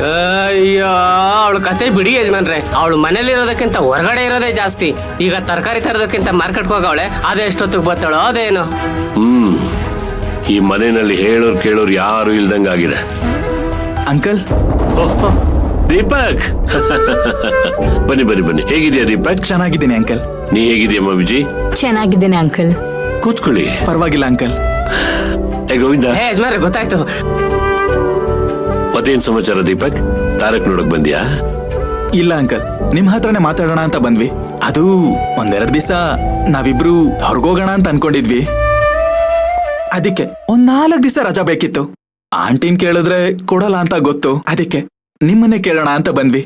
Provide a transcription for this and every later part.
ಅಯ್ಯೋ ಅವಳು ಕತೆ ಬಿಡಿ ಯಜಮಾನ್ರೆ. ಅವಳು ಮನೇಲಿ ಇರೋದಕ್ಕಿಂತ ಹೊರಗಡೆ ಇರೋದೇ ಜಾಸ್ತಿ. ಈಗ ತರಕಾರಿ ತರೋದಕ್ಕಿಂತ ಮಾರ್ಕೆಟ್ಗೆ ಹೋಗವಳೆ. ಅದೇ ಎಷ್ಟೊತ್ತಿಗೆ ಬರ್ತಾಳೋ ಅದೇನು. ಈ ಮನೆಯಲ್ಲಿ ಹೇಳೋರು ಕೇಳೋರು ಯಾರು ಇಲ್ದಂಗಾಗಿದೆ. ಅಂಕಲ್. ದೀಪಕ್ ಬನ್ನಿ ಬನ್ನಿ ಬನ್ನಿ. ಹೇಗಿದೆಯಾ ದೀಪಕ್? ಚೆನ್ನಾಗಿದ್ದೀನಿ ಅಂಕಲ್. ನೀ ಹೇಗಿದೆಯಮ್ಮ ವಿಜಿ? ಚೆನ್ನಾಗಿದ್ದೇನೆ ಅಂಕಲ್. ಕೂತ್ಕೊಳ್ಳಿ. ಪರವಾಗಿಲ್ಲ ಅಂಕಲ್. ಗೋವಿಂದ. ಯಜಮಾನ್ರೆ ಗೊತ್ತಾಯ್ತು. ಮತ್ತೇನ್ ಸಮಾಚಾರ ದೀಪಕ್? ತಾರಕ್ ನೋಡಕ್ ಬಂದ್ಯಾ? ಇಲ್ಲ ಅಂಕಲ್, ನಿಮ್ ಹತ್ರನೇ ಮಾತಾಡೋಣ ಅಂತ ಬಂದ್ವಿ. ಅದು ಒಂದೆರಡು ದಿವಸ ನಾವಿಬ್ರು ಹೊರಗೋಗೋಣ ಅಂತ ಅನ್ಕೊಂಡಿದ್ವಿ. ಅದಕ್ಕೆ 4 ದಿವಸ ರಜಾ ಬೇಕಿತ್ತು. ಆಂಟಿನ್ ಕೇಳಿದ್ರೆ ಕೊಡಲ್ಲ ಅಂತ ಗೊತ್ತು. ಅದಕ್ಕೆ ನಿಮ್ಮನ್ನೇ ಕೇಳೋಣ ಅಂತ ಬಂದ್ವಿ.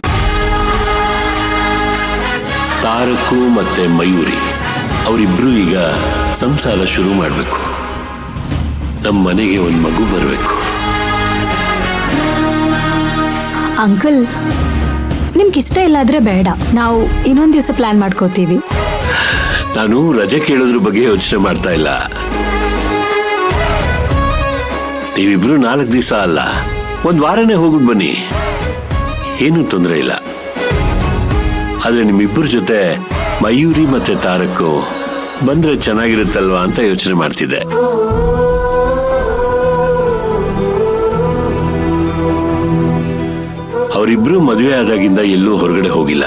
ತಾರಕು ಮತ್ತೆ ಮಯೂರಿ ಅವರಿಬ್ರು ಈಗ ಸಂಸಾರ ಶುರು ಮಾಡ್ಬೇಕು. ನಮ್ಮ ಮನೆಗೆ ಒಂದು ಮಗು ಬರಬೇಕು. ಅಂಕಲ್, ನಿಮ್ಗೆ ಇಷ್ಟ ಇಲ್ಲ ಆದ್ರೆ ಬೇಡ, ನಾವು ಇನ್ನೊಂದ್ ದಿವಸ ಪ್ಲಾನ್ ಮಾಡ್ಕೋತೀವಿ. ನಾನು ರಜೆ ಕೇಳೋದ್ರ ಬಗ್ಗೆ ಯೋಚನೆ ಮಾಡ್ತಾ ಇಲ್ಲ. ನೀವಿಬ್ರು 4 ದಿವಸ ಅಲ್ಲ, 1 ವಾರನೇ ಹೋಗ್ಬಿಟ್ಟು ಬನ್ನಿ, ಏನೂ ತೊಂದರೆ ಇಲ್ಲ. ಆದ್ರೆ ನಿಮ್ಮಿಬ್ಬರ ಜೊತೆ ಮಯೂರಿ ಮತ್ತೆ ತಾರಕು ಬಂದ್ರೆ ಚೆನ್ನಾಗಿರುತ್ತಲ್ವಾ ಅಂತ ಯೋಚನೆ ಮಾಡ್ತಿದ್ದೆ. ಅವರಿಬ್ರು ಮದುವೆ ಆದಾಗಿಂದ ಎಲ್ಲೂ ಹೊರಗಡೆ ಹೋಗಿಲ್ಲ.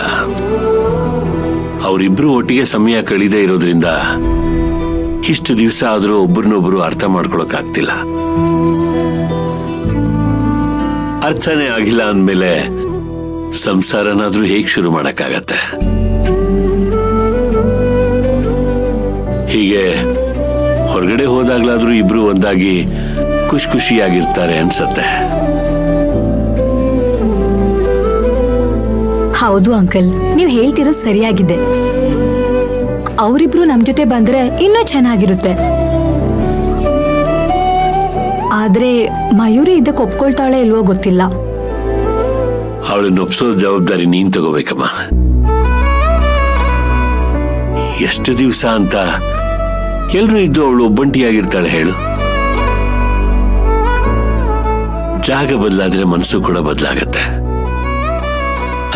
ಅವರಿಬ್ರು ಒಟ್ಟಿಗೆ ಸಮಯ ಕಳೀದೇ ಇರೋದ್ರಿಂದ ಇಷ್ಟು ದಿವಸ ಆದ್ರೂ ಒಬ್ರನ್ನೊಬ್ರು ಅರ್ಥ ಮಾಡ್ಕೊಳಕ್ ಆಗ್ತಿಲ್ಲ. ಅರ್ಥನೇ ಆಗಿಲ್ಲ ಅಂದ್ಮೇಲೆ ಸಂಸಾರನಾದ್ರೂ ಹೇಗ್ ಶುರು ಮಾಡಕ್ಕಾಗತ್ತೆ? ಹೀಗೆ ಹೊರಗಡೆ ಹೋದಾಗ್ಲಾದ್ರೂ ಇಬ್ರು ಒಂದಾಗಿ ಖುಷಿಯಾಗಿರ್ತಾರೆ ಅನ್ಸತ್ತೆ. ಹೌದು ಅಂಕಲ್, ನೀವ್ ಹೇಳ್ತಿರೋದು ಸರಿಯಾಗಿದೆ. ಅವರಿಬ್ರು ನಮ್ ಜೊತೆ ಬಂದ್ರೆ ಇನ್ನೂ ಚೆನ್ನಾಗಿರುತ್ತೆ. ಆದ್ರೆ ಮಯೂರಿ ಇದಕ್ಕೆ ಒಪ್ಕೊಳ್ತಾಳೆ ಇಲ್ವೋ ಗೊತ್ತಿಲ್ಲ. ಅವಳನ್ನ ಒಪ್ಸೋ ಜವಾಬ್ದಾರಿ ನೀನ್ ತಗೋಬೇಕಮ್ಮ. ಎಷ್ಟು ದಿವಸ ಅಂತ ಎಲ್ರೂ ಇದ್ದು ಅವಳು ಒಬ್ಬಂಟಿಯಾಗಿರ್ತಾಳೆ ಹೇಳು? ಜಾಗ ಬದಲಾದ್ರೆ ಮನಸ್ಸು ಕೂಡ ಬದಲಾಗತ್ತೆ.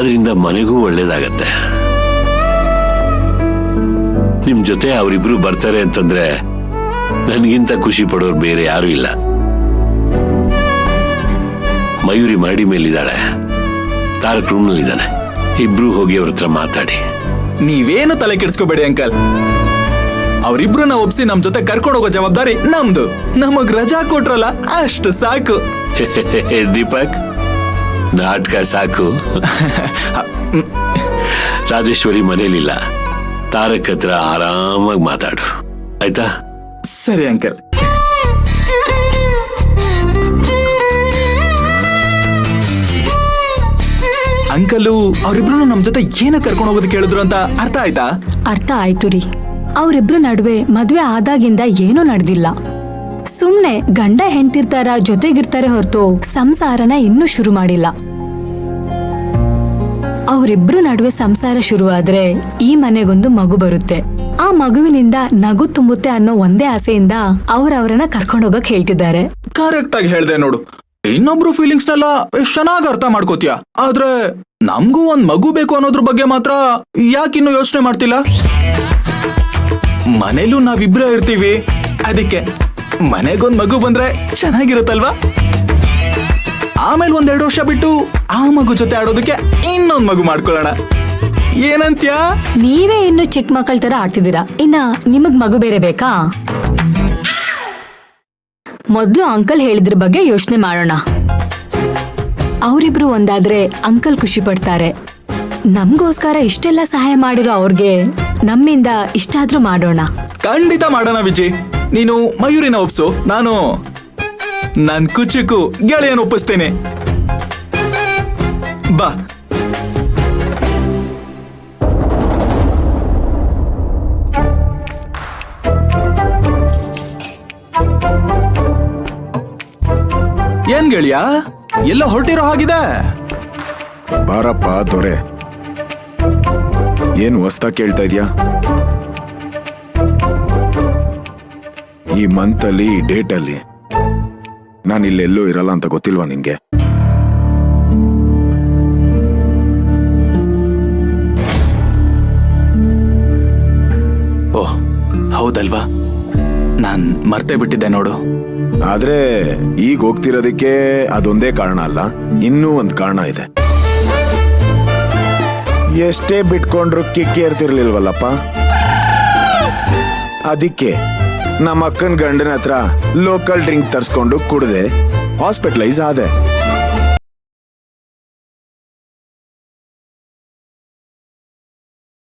ಅದರಿಂದ ಮನೆಗೂ ಒಳ್ಳೇದಾಗತ್ತೆ. ನಿಮ್ ಜೊತೆ ಅವರಿಬ್ರು ಬರ್ತಾರೆ ಅಂತಂದ್ರೆ ನನ್ಗಿಂತ ಖುಷಿ ಪಡೋರು ಬೇರೆ ಯಾರು ಇಲ್ಲ. ಮಯೂರಿ ಮಾಡಿ ಮೇಲಿದ್ದಾಳೆ, ತಾರಕ್ ರೂಮ್ ನಲ್ಲಿ ಇದ್ದಾನೆ. ಇಬ್ರು ಹೋಗಿ ಅವ್ರ ಹತ್ರ ಮಾತಾಡಿ. ನೀವೇನು ತಲೆ ಕೆಡಿಸ್ಕೋಬೇಡಿ ಅಂಕಲ್. ಅವರಿಬ್ರನ್ನ ಒಪ್ಸಿ ನಮ್ ಜೊತೆ ಕರ್ಕೊಂಡು ಹೋಗೋ ಜವಾಬ್ದಾರಿ ನಮ್ದು. ನಮಗ್ ರಜಾ ಕೊಟ್ರಲ್ಲ ಅಷ್ಟು ಸಾಕು. ದೀಪಕ್, ನಾಟಕ ಸಾಕು. ರಾಜೇಶ್ವರಿ ಮನೇಲಿಲ್ಲ, ತಾರಕ್ ಹತ್ರ ಆರಾಮಾಗಿ ಮಾತಾಡು, ಆಯ್ತಾ? ಸರಿ ಅಂಕಲ್. ಅಂಕಲು ಅವರಿಬ್ರು ನಮ್ ಜೊತೆ ಏನ ಕರ್ಕೊಂಡು ಹೋಗೋದು ಕೇಳಿದ್ರು ಅಂತ ಅರ್ಥ ಆಯ್ತಾ? ಅರ್ಥ ಆಯ್ತು ರೀ. ಅವರಿಬ್ರು ನಡುವೆ ಮದ್ವೆ ಆದಾಗಿಂದ ಏನೂ ನಡೆದಿಲ್ಲ. ಸುಮ್ನೆ ಗಂಡ ಹೆಂಡ್ತಿರ್ತಾರ, ಜೊತೆಗಿರ್ತಾರೆ ಹೊರತು ಸಂಸಾರನ ಇನ್ನೂ ಶುರು ಮಾಡಿಲ್ಲ. ಅವರಿಬ್ರು ನಡುವೆ ಸಂಸಾರ ಶುರುವಾದ್ರೆ ಈ ಮನೆಗೊಂದು ಮಗು ಬರುತ್ತೆ. ಆ ಮಗುವಿನಿಂದ ನಗು ತುಂಬುತ್ತೆ ಅನ್ನೋ ಒಂದೇ ಆಸೆಯಿಂದ ಅವ್ರವ್ರನ್ನ ಕರ್ಕೊಂಡೋಗಕ್ ಹೇಳ್ತಿದ್ದಾರೆ. ಕರೆಕ್ಟ್ ಆಗಿ ಹೇಳ್ದೆ ನೋಡು. ಇನ್ನೊಬ್ರು ಫೀಲಿಂಗ್ಸ್ ನೆಲ್ಲ ಎಷ್ಟ್ ಚೆನ್ನಾಗಿ ಅರ್ಥ ಮಾಡ್ಕೋತೀಯ. ಆದ್ರೆ ನಮ್ಗೂ ಒಂದ್ ಮಗು ಬೇಕು ಅನ್ನೋದ್ರ ಬಗ್ಗೆ ಮಾತ್ರ ಯಾಕಿನ್ನು ಯೋಚನೆ ಮಾಡ್ತಿಲ್ಲ? ಮನೇಲೂ ನಾವಿಬ್ರೇ ಇರ್ತೀವಿ. ಅದಕ್ಕೆ ಮನೆಗೊಂದ್ ಮಗು ಬಂದ್ರೆ ಚೆನ್ನಾಗಿರುತ್ತಲ್ವಾ? ಆಮೇಲೆ 1-2 ವರ್ಷ ಬಿಟ್ಟು ಆ ಮಗು ಜೊತೆ ಆಡೋದಕ್ಕೆ ಇನ್ನೊಂದ್ ಮಗು ಮಾಡ್ಕೊಳ್ಳೋಣ. ಏನಂತ್ಯ? ನೀವೇ ಇನ್ನು ಚಿಕ್ಕ ಮಕ್ಕಳ ತರ ಆಡ್ತಿದ್ದೀರಾ, ಇನ್ನ ನಿಮಗ್ ಮಗು ಬೇರೆ ಬೇಕಾ? ಮೊದ್ಲು ಅಂಕಲ್ ಹೇಳಿದ್ರ ಬಗ್ಗೆ ಯೋಚನೆ ಮಾಡೋಣ. ಅವರಿಬ್ರು ಒಂದಾದ್ರೆ ಅಂಕಲ್ ಖುಷಿ ಪಡ್ತಾರೆ. ನಮ್ಗೋಸ್ಕರ ಇಷ್ಟೆಲ್ಲ ಸಹಾಯ ಮಾಡಿರೋ ಅವ್ರಿಗೆ ನಮ್ಮಿಂದ ಇಷ್ಟಾದ್ರೂ ಮಾಡೋಣ. ಖಂಡಿತ ಮಾಡೋಣ ವಿಜಿ. ನೀನು ಮಯೂರಿನ ಒಪ್ಸು, ನಾನು ನನ್ ಕುಚಿಕು ಗೆಳೆಯನ್ ಒಪ್ಪಿಸ್ತೇನೆ. ಬಾ. ಏನ್ ಗೆಳೆಯ, ಎಲ್ಲ ಹೊರಟಿರೋ ಹಾಗಿದೆ? ಬಾರಪ್ಪ ದೊರೆ, ಏನು ಹೊಸ್ತಾ ಕೇಳ್ತಾ ಇದ್ಯಾ? ಈ ಮಂತ್ ಅಲ್ಲಿ, ಈ ಡೇಟ್ ಅಲ್ಲಿ ನಾನು ಇಲ್ಲೆಲ್ಲೂ ಇರಲ್ಲ ಅಂತ ಗೊತ್ತಿಲ್ವಾ ನಿನ್ಗೆ? ಹೌದಲ್ವಾ? ನಾನ್ ಮರ್ತೇ ಬಿಟ್ಟಿದ್ದೆ ನೋಡು. ಆದ್ರೆ ಈಗ ಹೋಗ್ತಿರೋದಕ್ಕೆ ಅದೊಂದೇ ಕಾರಣ ಅಲ್ಲ, ಇನ್ನೂ ಒಂದ್ ಕಾರಣ ಇದೆ. ಎಷ್ಟೇ ಬಿಟ್ಕೊಂಡ್ರು ಕಿಕ್ಕಿ ಇರ್ತಿರ್ಲಿಲ್ವಲ್ಲಪ್ಪ, ಅದಕ್ಕೆ ನಮ್ಮ ಅಕ್ಕನ ಗಂಡನ ಹತ್ರ ಲೋಕಲ್ ಡ್ರಿಂಕ್ ತರ್ಸ್ಕೊಂಡು ಕುಡ್ದೆ ಹಾಸ್ಪಿಟಲೈಸ್ ಆದೆ.